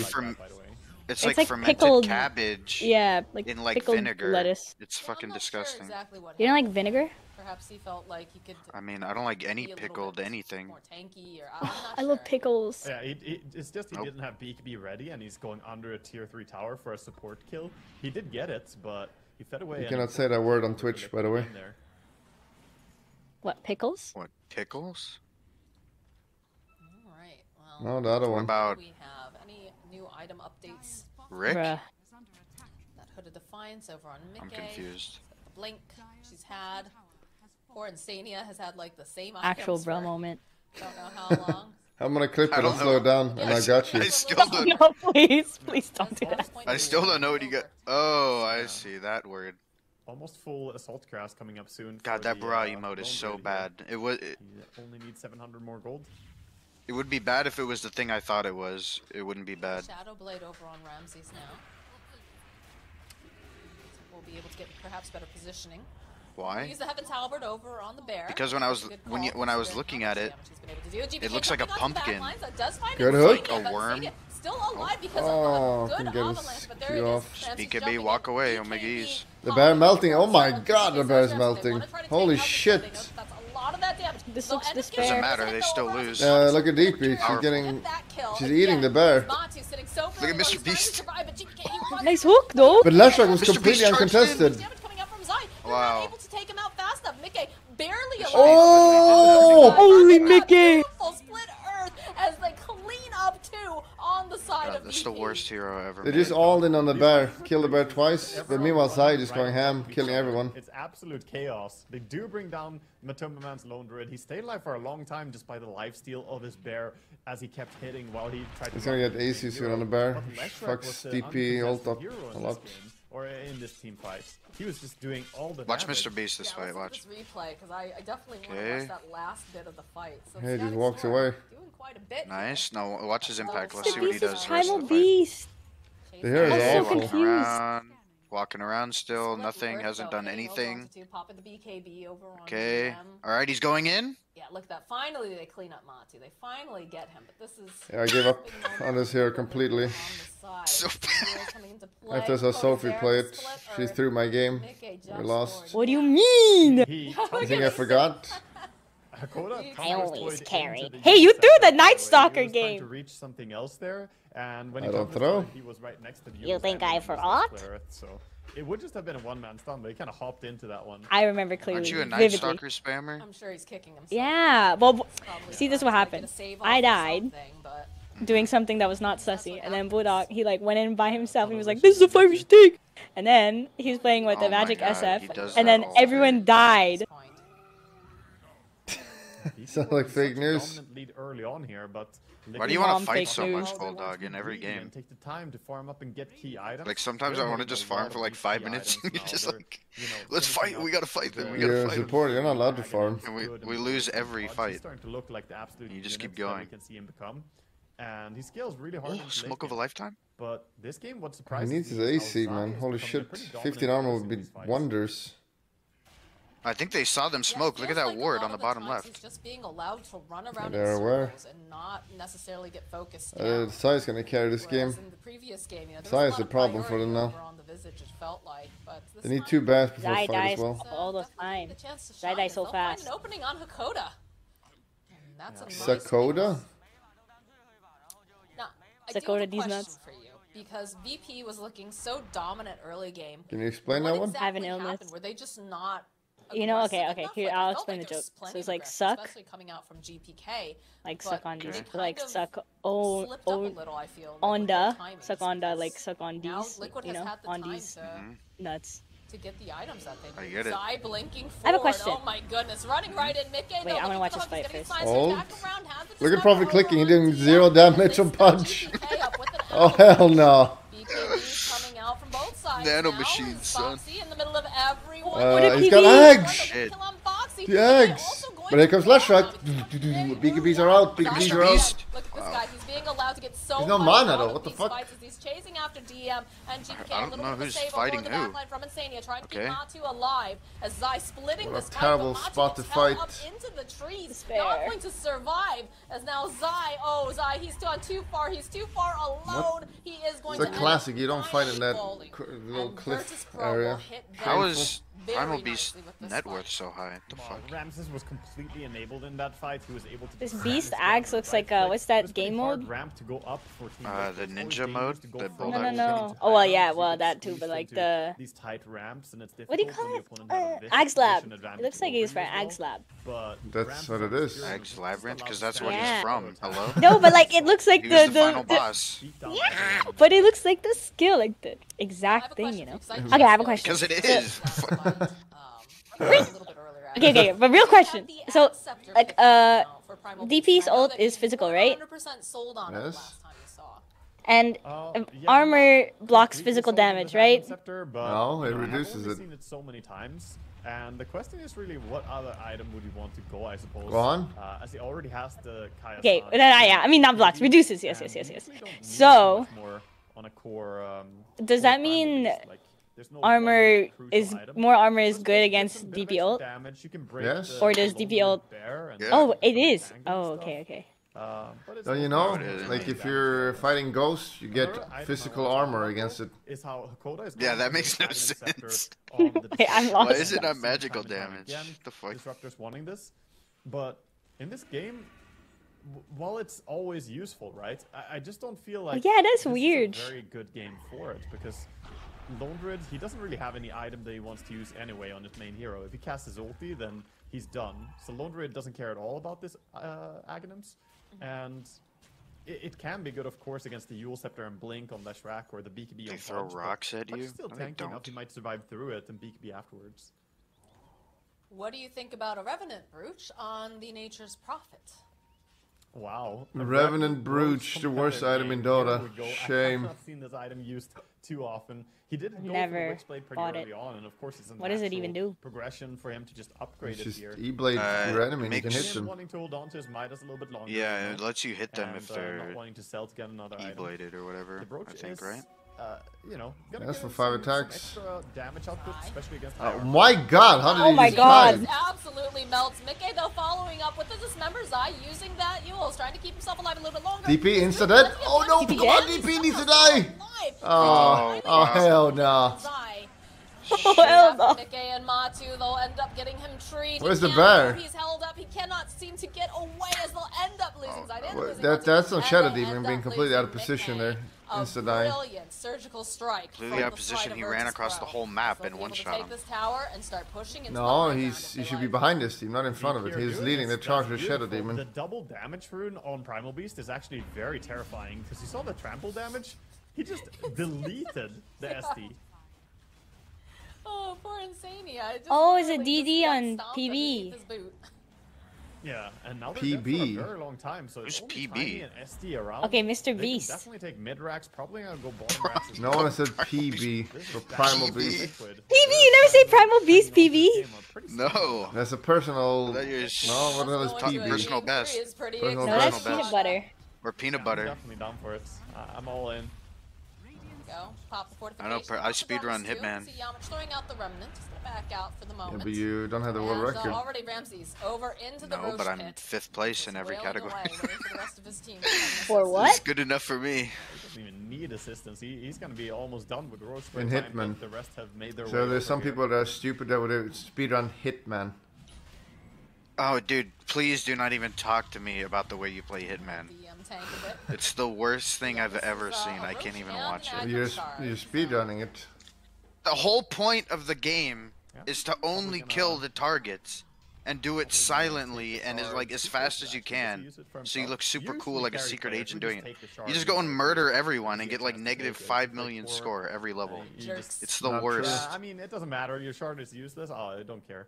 It's like like fermented pickled- cabbage Yeah, like in like pickled vinegar. lettuce. It's Well, I'm fucking not disgusting. Sure exactly what You don't like happened. vinegar? Perhaps he felt like he could I mean, I don't like any be a little pickled bit anything. more tanky, or I'm not I love sure. pickles. Yeah, it's just he Nope. didn't have BKB ready, and he's going under a tier 3 tower for a support kill. He did get it, but he fed away. You and cannot he say that word on forced Twitch, the by the way. in there. What, pickles? What, pickles? All right. Well, No, the other What one. about we have any new item updates? Rick? Bruh. That Hooded Defiance over on Mickey. I'm confused. The Blink she's had. Poor Insania has had like the same Actual items bro for moment. don't know how long. I'm gonna clip I it don't and slow it know. down, and I got you. I still don't. No, please. Please don't do that. I still don't know what you got. Oh, I see that word. Almost full assault crass coming up soon. God, for that the, bra emote is Lone so Dwarf bad. here. It He only needs 700 more gold. would be bad if it was the thing I thought it was. It wouldn't be bad. Shadow Blade over on Ramses now. We'll be able to get perhaps better positioning. Why? Use the Heaven's Halberd over on the bear. Because when I was Good when call, I was considering looking how at much it, damage he's been able to do. GPK it looks like a jumping onto the pumpkin. backlines, that does find Good Insania, hook. A but worm. Insania still alive because Oh, of a can good get avalanche, his but there Q it is. off. Fancy BKB, jumping walk in. away, BKB Omega's. The bear melting. Oh my So god, the BKB's bear's they melting. wanna try to take Holy out this shit. building. That's a lot of that damage. This They'll looks end up despair. getting Doesn't matter, it. they Go still around lose. the Look at DP. She's Powerful. getting. Get that kill She's again. eating the bear. Matu sitting so Look at pretty low. Mr. He's trying to Beast. survive, but GPK, he runs Nice hook though. But Leshrac was Mr. completely Beast charged in. uncontested. damage coming up from Zai. They're Wow. not able to take him out fast enough. Mickey barely alive. Oh! Holy Mickey! Beautiful split earth as they clean up too on the side God, of that's the BP. worst hero ever. They're made. just all in on the bear. Kill the bear twice. But meanwhile, Zai is going ham, killing everyone. It's absolute chaos. They do bring down Matumba Man's Lone Druid. He stayed alive for a long time just by the lifesteal of this bear as he kept hitting while he tried to... He's gonna get AC soon on the bear. But Leshrac Fucks was the DP ult up uncontested hero in a this lot. game, or in this team fight. He was just doing all the Watch damage. Mr. Beast this fight, Let's watch. look at this replay because I definitely want to Okay. watch that last bit of the fight. So Hey, the just Static walks Storm away. doing quite a bit Nice. here. Now watch his impact. Let's The see what he beast does. is the rest of primal the fight. beast. The hero is I'm so awful. Walking confused. around. Walking around still. Split Nothing. Earth, Hasn't though, done heading over anything. onto two, popping the BKB over on Okay. them. Alright, he's going in. Yeah, look at that. Finally, they clean up Matu. They finally get him, but this is... Yeah, I gave up big moment on this hero on the completely. side. So Heroes coming into play. After I saw Sophie Coda's play there, it, Split she's Earth. through my game. Mickey We jumps lost. forward. What do you mean? He I think I forgot. Hakoda I always counter-deployed carry. into the Hey, you user threw the side, by Night way. Stalker He was trying game. to reach something else there, and when I he don't counter-deployed, throw. he was right next to the You user think and I he used the forgot? split earth, so it would just have been a one-man stun, but he kind of hopped into that one. I remember clearly, Aren't you a Night vividly. Stalker spammer? I'm sure he's kicking himself. Yeah, well, Probably see, this is what trying to get happened. a save I off died. something, but Doing something that was not sussy, and then Bulldog, he like went in by himself, and he was like, This "This is a fight we should take." And then he was playing with the Oh my Magic God, SF, he does and that then all everyone day. died. point. Sounds like fake Such a news. dominant lead early on here, but Why do you Mom, want to fight fake so news. much, Bulldog, in every game? And take the time to farm up and get key items. Like sometimes They're I want to hitting just a farm lot for of like these 5 key minutes, items and you're now. just They're, like, you know, let's finishing fight. up We gotta fight them. We the- gotta You're a fight them. supporter. You're not allowed to farm. And we Good lose and every He's fight. starting to look like the absolute You just keep units that going. we can see him become. And he scales really hard. Oh, into late smoke of a game. lifetime. But this game, what He surprised needs me his is how AC, Zai man. is Holy becoming a shit. pretty 15 dominant armor force would in be these fights. wonders. I think they saw them smoke. Look at that ward on the bottom left. He's just being allowed to run around They're in aware. circles and not necessarily get focused down. Zai's gonna carry this game. Whereas in the previous game, there was Zai a is lot the of problem for them priority now. over on the Visage, it felt like, but this They need time, 2 bears before Zai fight dies as well. all the definitely time. the chance to Zai shine, dies so they'll find fast. an opening on Hakoda. And that's a nice Sakoda? piece. Now, I do have Sakoda, a these question nuts. for you, because VP was looking so dominant early game. Can you explain What that one? exactly I have an illness. happened? Were they just not You know, okay, aggressive okay, enough? here, Like, I I'll felt explain like the there was joke. So plenty it's of like aggressive, suck, especially coming out from GPK. like but suck on they D, kind like of suck on slipped up a little, I feel, like, on with their the, timings, suck on the, because like suck on now D's, Liquid you has know, had the on time D's nuts. to get the items that they I need. get it. Zai blinking forward. I have a question. Oh my goodness, running right in. Mickey, Wait, I wanna watch this fight first. Look at Prophet clicking, he did 0 damage on punch. Oh Oh hell no. BKB coming out from both sides. Nano now. machines, son. Foxy in the middle of everyone. He's got eggs! Shit. The eggs! But here comes Leshrac. BKBs are out, BKBs are out. Beast. Look at this guy. He's being allowed to get so He's no much mana, out though. of What the these fuck? fights as he's chasing after DM and GPK. I A don't little know bit of a who's save fighting over the who. backline from Insania, trying to Okay. keep Matu alive as Zai splitting What a this fight. terrible but Matu spot to gets held fight. up into the trees. Despair. Not going to survive as now Zai, he's gone too far. He's too far alone. He is going It's a to classic, end you don't fight in that falling. little And cliff Virtus Pro area. will hit How very, is very Primal nicely Beast with this net fight. worth so high? The fuck? Ramses was completely enabled in that fight. He was able to. This defend Beast his axe ground, looks right? like, what's that it was pretty game hard mode? Ramp to go up for team The It's always ninja dangerous mode to go that from Bulldog No, was no, getting no. to. Oh, well, high yeah, ground, well, you get that too, squeezed but like into the, these tight ramps, and it's what do you difficult call when it? the opponent has a vision- Axe Lab. vision It advantage looks like over it's for you as Axe well. Lab. But That's Ramses what it on is. Fury Axe just Labyrinth, allows because that's the what Yeah. he's from. Hello? No, but like it looks like He was the the final boss. beat down yeah, everyone. but it looks like the skill, like the I have exact a thing, question you know. for you, 'cause Okay, I have a just question. Because it noticed is. that fight, a little bit earlier, Okay, okay, but real question. So, like, DP's DP's ult is physical, right? 100% sold on it Yes. last time you saw. And Yeah, armor not blocks completely physical sold on the damage, Dragon right? Scepter, but, No, it you know, I've reduces only it. seen it so many times. And the question is really, what other item would you want to go, I suppose? Go on. As he already has the Kaya Okay, yeah, I mean not blocks, reduces, yes. So, on a core, does that mean armor is more armor is good against DP ult? Damage, you can break Yes. the Or does Lone DP ult? Druid Bear and Yeah. Oh, it is. tangle Oh, stuff. okay. But it's Don't you know? Like if you're fighting ghosts, you get physical armor against it. Is how Hakoda is Yeah, that makes no sense. Wait, I'm lost. Why is it not magical damage? The fuck? Disruptors wanting this, but in this game, while it's always useful, right? I just don't feel like yeah, that's this weird. is a very good game for it because Lone Druid, he doesn't really have any item that he wants to use anyway on his main hero. If he casts his ulti, then he's done. So Lone Druid doesn't care at all about this Aghanims, and it can be good, of course, against the Yule Scepter and Blink on Verrk or the BKB on They throw Punch, rocks at you? Still No, tanking up, he might survive through it and BKB afterwards. What do you think about a Revenant Brooch on the Nature's Prophet? Wow. Revenant Brooch, the worst item in Dota. Shame. I have not seen this item used too often. He did go Never for the Witchblade bought pretty early it. on, and of course it's a What does it even do? progression for him to just upgrade It's it just here. E-blade your enemy and you can hit Him them. wanting to hold on to his Midas a little bit longer. Yeah, it lets you hit them and, if not they're wanting to sell to get another item. E-bladed or whatever, The brooch I think, is, right? You know, gonna That's give for 5 some attacks. extra damage output, especially against Oh my god, how did Oh he my just god. die? Absolutely melts. Mickey, though, following up with the Dismember Zai, using that Yule, trying to keep himself alive a little bit longer. DP insta dead? Oh no, DP come on, dead? DP needs to die! Oh, Oh hell no. Hell no. Mickey and Matu, they'll end up getting him treed. Where's He the can't bear? move, he's held up. He cannot seem to get away as they'll end up losing Zai. They end up losing That's Matu, on and Shadow they Demon end being up completely out of losing position Mickey. there. A Insta die. brilliant surgical strike. Completely from out the of position, side he of ran Virtus across the Pro. whole map They'll and be able to one-shot take him. this tower and start pushing into the No, high ground he if they should be like. behind this team, not in front of it. He's leading the charge with Shadow Demon. The double damage rune on Primal Beast is actually very terrifying because you saw the trample damage. He just deleted the SD. Oh, poor Insania. It just Oh, is it literally DD just on got stomped PB? underneath his boot. Yeah, and now they're dead for a PB. very long time, so it's Who's only PB? Tiny and SD around. Okay, Mr. They can Beast. definitely take mid racks, probably gonna go bottom racks. as No well. one said PB This is for definitely Primal liquid. Beast. PB, you never say Primal Beast PB? No. That's a personal. That is- No, what the hell is Going to a PB? Personal game best. three is pretty Personal No, best. that's Personal peanut butter. Or peanut I'm butter. definitely down for it. I'm all in. Go. Pop the I know, fortification. I speedrun Hitman. See Yamich throwing out the remnant. Just gonna back out for the Yeah, moment. but you don't have the world And, record. already Ramses over into the No, Roche but I'm pit. 5th place in Just every wailing category. away, waiting for the rest of his team. For what? It's good enough for me. He doesn't even need assistance. He's gonna be almost done with Roche. In Hitman. The rest have made their way. So there's over some here. people that are stupid that would speedrun Hitman. Oh, dude, please do not even talk to me about the way you play Hitman. The tank a bit. It's the worst thing I've ever seen. I can't even watch it. You're speedrunning it. The whole point of the game Yeah. is to only kill the targets and do it silently and as like as fast as you can, so you look super cool like a secret agent doing it. You just go and murder everyone and get like negative 5 million score every level. Jerks. It's the Not worst. Yeah, I mean, it doesn't matter. Your shard is useless. Oh, I don't care.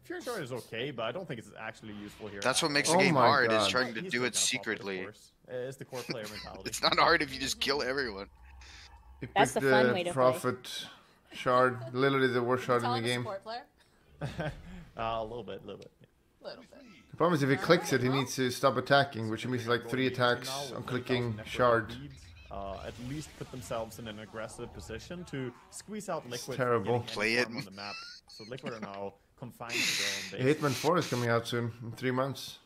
Your shard is okay, but I don't think it's actually useful here. That's what makes Oh the game my hard, is God. trying to He's do still it gonna pop of secretly. course. It's the core player mentality. It's not hard if you just kill everyone. You That's picked the fun way to play. Prophet shard, literally the worst shard in the Talented game. support player. A little bit. Little bit. The problem is if he clicks it, he needs to stop attacking, which means like 3 attacks on clicking shard. At least put themselves in an aggressive position to squeeze out Liquid. terrible. from getting Play any it. farm on the map. So Liquid are now confined to their own base. Hitman 4 is coming out soon, in 3 months.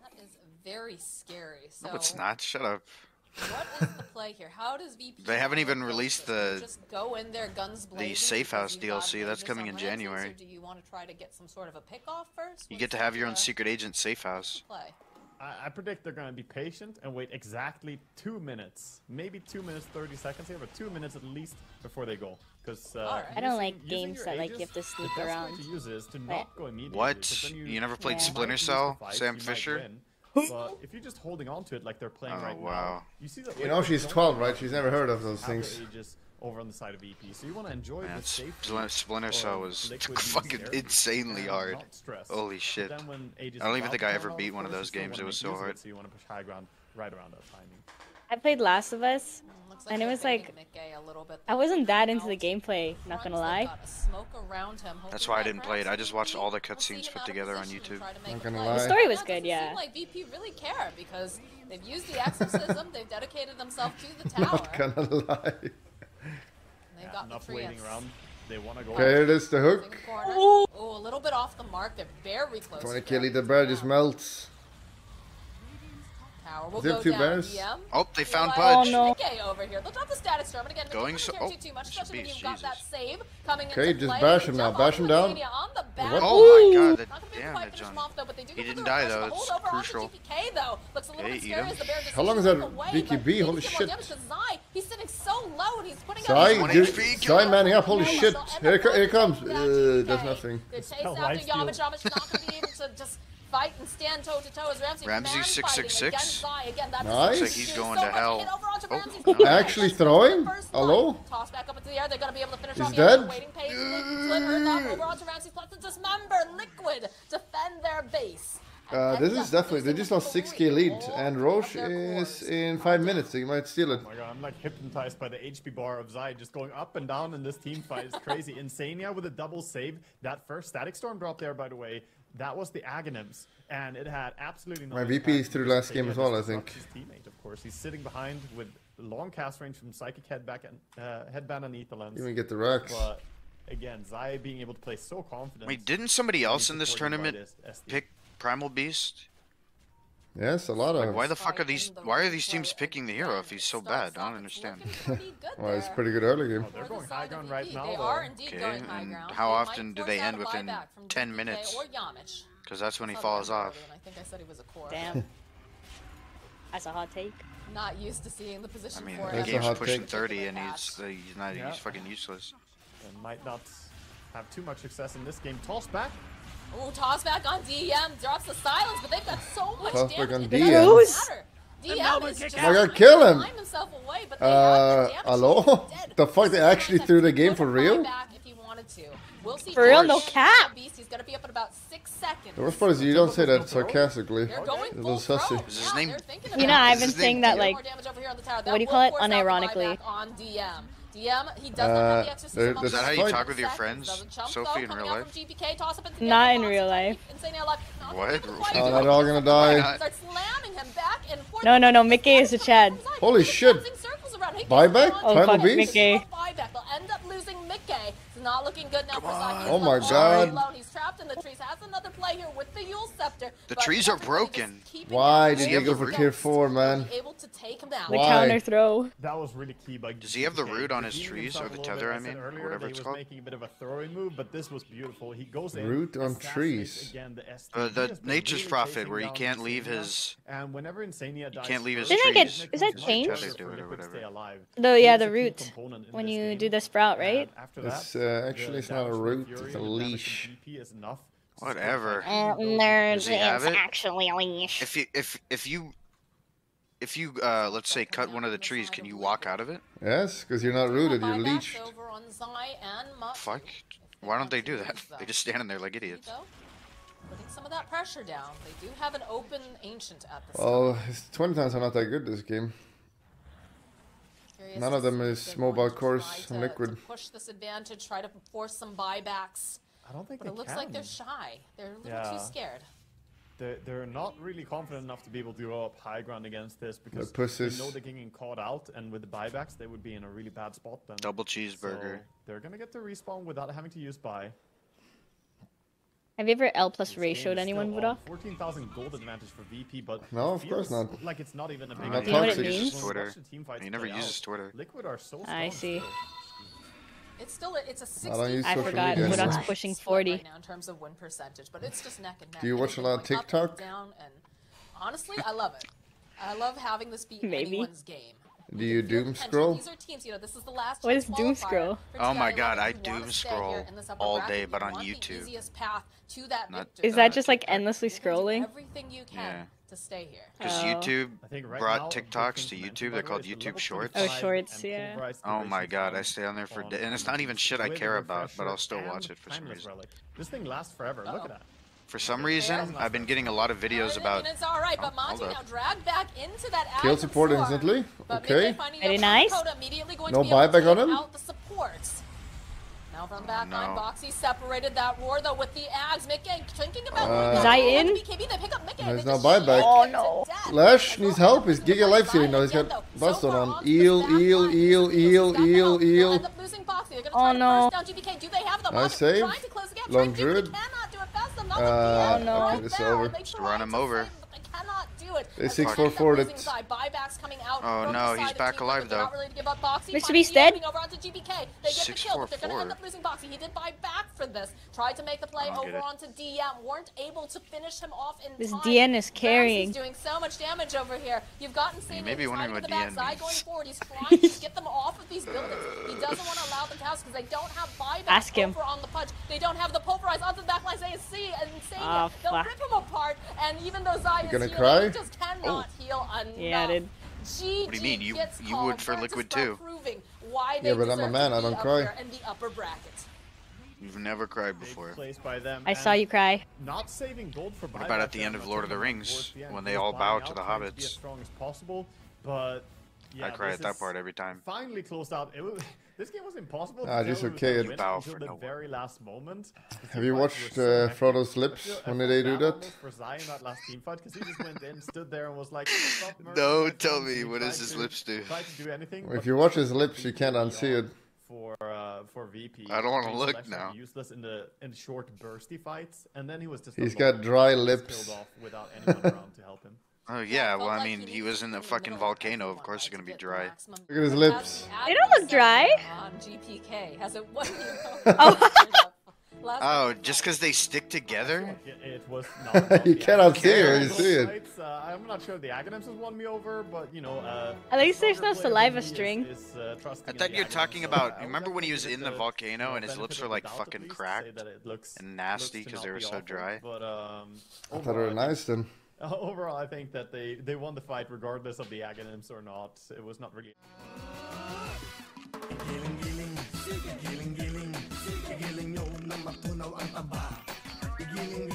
That is very scary. So No, it's not. Shut up. what is the play here? How does VP? They haven't even approach released this? Do you the- just go in there guns blazing Safe because House you've got DLC, that's Magus coming on in Lances, January. Or do you want to try to get some sort of a pick off first? You What's get to have your own the secret agent safe house. play? I predict they're going to be patient and wait exactly 2 minutes. Maybe 2 minutes, 30 seconds here, but 2 minutes at least before they go. Because I don't like games that like you have to sneak the best around. way to use it is to But- not go immediately. What? 'cause then You never played Yeah. Splinter might lose the Cell, fight, Sam you might Fisher? win, but if you're just holding on to it like they're playing Oh, right wow. now, you see that You know she's 12, right? She's never heard of those have their things. ages over on the side of EP, so you want to enjoy Man, the safety. Splinter Cell was Liquid fucking being insanely and hard. not stress. Holy shit. But then when ages I don't even drop think I down, ever of beat one of course, those you still games. wanna It was make so use of hard. so you want to push high ground right around that timing. I played Last of Us, Looks and it they're was baiting like Mickey a little bit. I wasn't that into the Out gameplay. Not gonna front, they've lie. got a smoke around him. That's Hopefully why I that didn't play it. I grabs just watched all the VP. Let's see cutscenes him put out of together on position to YouTube. try to make Not a gonna play. lie. The story was That good, doesn't yeah. seem like VP really care because they've used the exorcism, they've dedicated themselves to the tower. Not gonna lie. They've Yeah, got the enough waiting treants. around. They want to go. Okay, it is the In the hook. corner. Oh, a little bit off the mark. They're very close. 20 to kill, getting the to bear the just ground. melts. Tower will They have go two down. bears. DM. Oh, they found Like Pudge. Oh, no. Mickey over here. They'll drop the static storm, and again, Going Mickey so- doesn't care oh, too much, should especially when be, you've got that Jesus. save coming Okay, into just play. bash him now. Jump Bash him onto down. Mania on the back. What? Oh my god, the Not gonna be able to quite damage finish on him off, though, but they do He get didn't the die, refresh. though. The It's holdover onto crucial. GPK, though, looks a little Okay, bit eat scary him. as the bear just How long is pushes that away, BKB? but Holy needs to get more shit. damage to Zai. He's sitting so low, and he's putting Zai, out dude, HP, Zai manning up. Holy Nice. shit. They'll end up Here it comes. down GPK. Does nothing. They chase Oh, after lifesteal. Yamich. Yamich not going to be able to just fight and stand toe to toe as Ramsey. Ramsey man 666. fighting against Zai. Again, that's Nice. Looks like he's so going much to hell. hit over onto Oh, Ramsey's no. back. Actually That's throwing? the first Hello? one. Toss back up into the air. They're going to be able to finish He's off dead? Yamich. Waiting patiently. Flip Earth off over onto Ramsey's plus the dismember. Liquid defend their base. This is definitely, they just lost 6k lead, and Roche is in 5 minutes, so you might steal it. Oh my god, I'm like hypnotized by the HP bar of Zai just going up and down in this team fight. It's crazy. Insania with a double save. That first static storm drop there, by the way, that was the Aghanims, and it had absolutely no My VP is impact through because last game as well, I Insania think. disrupts his teammate, of course. He's sitting behind with long cast range from Psychic Headband and Ether Lens. Even get the racks. But again, Zai being able to play so confident. Wait, didn't somebody else in this supported by tournament this SD. pick Primal Beast? Yes, a lot of. Why the fuck are these teams picking the hero if he's so bad? I don't understand. Well, it's pretty good early game. Oh, they're going high ground right now, They though. are indeed Okay, going high and ground. how They often might do force they out end a within buyback from 10 GPK minutes? Or Yamich. Because that's when he Sounds falls like off. I think I said he was a core. Damn. That's a hot take. Not used to seeing the position I mean, for the That's a game's hot pushing take. 30 and he's not Yeah. he's fucking useless. And might not have too much success in this game. Toss back. Ooh, toss back on DM, drops the silence, but they've got so much Toss damage. back on it DM. doesn't matter. DM is just Oh my god, kill him! climb himself away, but they have the damage. Hello? He's dead. The fuck, they actually threw the game for real? Back if he wanted to. We'll see. For real? No Damage cap. on Beast. He's gonna be up in about 6 seconds. The worst part is you don't say that sarcastically. They're going A little full sussy. throw. Is his Yeah, name- they're thinking You know, about I've it. been His saying name that, DM. like, More damage over here on the tower. what do you That call will it? force out the Unironically. buyback on DM. DM, he does not have the exorcism on is that how you the talk with your seconds. friends, Doesn't jump, Sophie, though, in coming real out life? from GPK, toss up into the Not other in box. real life. Insane alive. Not What? gonna be able to quite Oh, do they're it. all gonna die. Starts slamming him back and forth. No, no, no, Mickey is a Chad. Holy shit. Buyback? Oh, Primal fuck, Beast? Mickey. Buyback. They'll end up losing Mickey. It's not looking good now for Saki. Oh my god. He's trapped in the trees. Has another play here with the Yule Scepter. The but trees are everybody just broken. keeping Why him did he they have go the for root? tier 4, man? Able to take him down. The Why? counter throw. That was really key by Does he have the GPK. root on his Redeeming trees, himself or a the little tether, bit. I mean, said or earlier whatever that it's he was called? making a bit of a throwing move, but this was beautiful. He goes in. Root on assassinates trees. again the SD. The He has been Nature's really Prophet, chasing where he down can't leave Insania, his. And whenever Insania dies can't leave his first, Didn't it get- trees. is that becomes changed? harder Tether do for it or Liquid to stay whatever. alive. The- He yeah, is the a key root component in when this you game. do the sprout, right? And after It's, that, actually, the it's not a damage from root, Fury it's a and the damage from leash. GP is enough to Whatever. still fight. Does he have it? actually a leash. If you let's say cut one of the trees, can you walk out of it? Yes, because you're not rooted, you're Buybacks leashed. over on Zai and Mutt. Fuck. Why don't they do that? They just stand in there like idiots. Putting some of that pressure down. They do have an open ancient at the Well, his 20 times are not that good this game. Curious none to of them see if is they're mobile going to course try and to Liquid. push this advantage, try to force some buybacks. I don't think But they it looks can. like they're shy. They're a little Yeah. too scared. They're not really confident enough to be able to go up high ground against this because The pussies. they know they're getting caught out, and with the buybacks, they would be in a really bad spot then. Double cheeseburger. So they're gonna get the respawn without having to use buy. Have you ever L plus This game ratioed is anyone, still Buddha? on. 14,000 gold advantage for VP, but No, it of course feels not. Like it's not even a big Not Do you know what it toxic. means? Uses Twitter. He never play uses out. Twitter. Liquid are so strong. I see. still. It's a 60. I don't use I social forgot, media Buddha's anymore. pushing split 40. right now in terms of win percentage, but it's just neck and neck. Do you watch a lot of Anything going up TikTok? and down, and honestly, I love it. I love having this be Maybe. anyone's game. Do you can feel doom the tension. scroll? These are teams, this is the last What chance is doom qualifier scroll? for Oh my TI11. god, I If you wanna doom stay here scroll in this upper all bracket, day, you but on want the YouTube. easiest path to that Not- victory. Is that just like TikTok. endlessly You're gonna do scrolling? everything you can Yeah. to stay here. Because Oh. YouTube I think right brought now, TikToks to Victim YouTube. They're Mentor, called by the way, is YouTube level Shorts. 25 Oh, shorts, and yeah. pulverized Oh my duration god, I time stay on there for on days. And it's not even shit I with care the about, but I'll refresher still and watch it for some timeless reason. relic. This thing lasts forever. Look at that. For some reason, I've been getting a lot of videos about. It's all right, but Oh, hold Monty up. now dragged back into that Kill active support storm. instantly. But Okay. Midday finding Very out nice. Dakota immediately going No to be able to buyback on take him? out the supports. Now from the back No. line, Boxy separated that roar though with the Ags. Mickey thinking about Is I in? BKB, they pick up Mickey. There's They no just buyback. shoot Oh, him to no. death. Lash needs help. He's Giga life stealing now. He's got Bloodstone on. Eel, eel, eel, eel, eel, eel. End up losing Boxy. They're gonna Oh, try to no. burst down GBK. Do they have the Nice Monty save. trying to close the gap? Long Trying to do, but druid. they cannot do it fast enough. Oh, no. okay, this is over. Run him over. But they cannot do it. They 6-4-4'd it. Buybacks coming out. Oh no, he's back alive though. Mr. Beast dead. Over onto GPK. They get the kill, but they're going to end up losing Boxy. He did buy back for this. Tried to make the play over onto DM. Weren't able to finish him off in time. This DN is carrying. He's doing so much damage over here. You've gotten Sadie maybe wondering what the DN backside means. going forward. He's trying to get them off of these buildings. He doesn't want to allow them to house because they don't have buyback over on the Pudge. They don't have the pulverize onto the backline. ASC and Sadie. They'll rip him apart. And even though Zai is healing, he just cannot heal enough. Yeah, dude. What do you mean? You would for Liquid too. Yeah, but I'm a man. I don't cry. In the upper bracket. You've never cried before. I saw you cry. Not saving gold for what about at the end of Lord of the Rings when they all bow to the hobbits? As strong as possible, but yeah, I cry at that part every time. Finally closed out. It was, this game was impossible. Just okay. Bow for the no very last moment. Have you watched Frodo's lips when they do that? For Zai in that last team fight, because he just went in, stood there, and was like, "No, tell me what does his lips do?" Tried to do anything. If you watch his lips, you can't unsee it. For VP, I don't want to look now. Useless in the short bursty fights, and then he was just. He's got dry lips. Off without anyone around to help him. Oh yeah, well I mean he was in the fucking volcano. Of course they're gonna be dry. Look at his lips. They don't look dry. On GPK, has it? What? Oh, just because they stick together? It was not you cannot see it. You see it. I'm not sure the Aghanims has won me over, but you know. At least there's no saliva string. I thought you were talking about. Remember when he was in the volcano and his lips were like fucking cracked and nasty because they were so dry? But I thought they were nice then. Overall, I think that they won the fight regardless of the Aghanims or not. It was not really. Giling, giling, giling, giling, yo, na matunaw ang taba. Giling,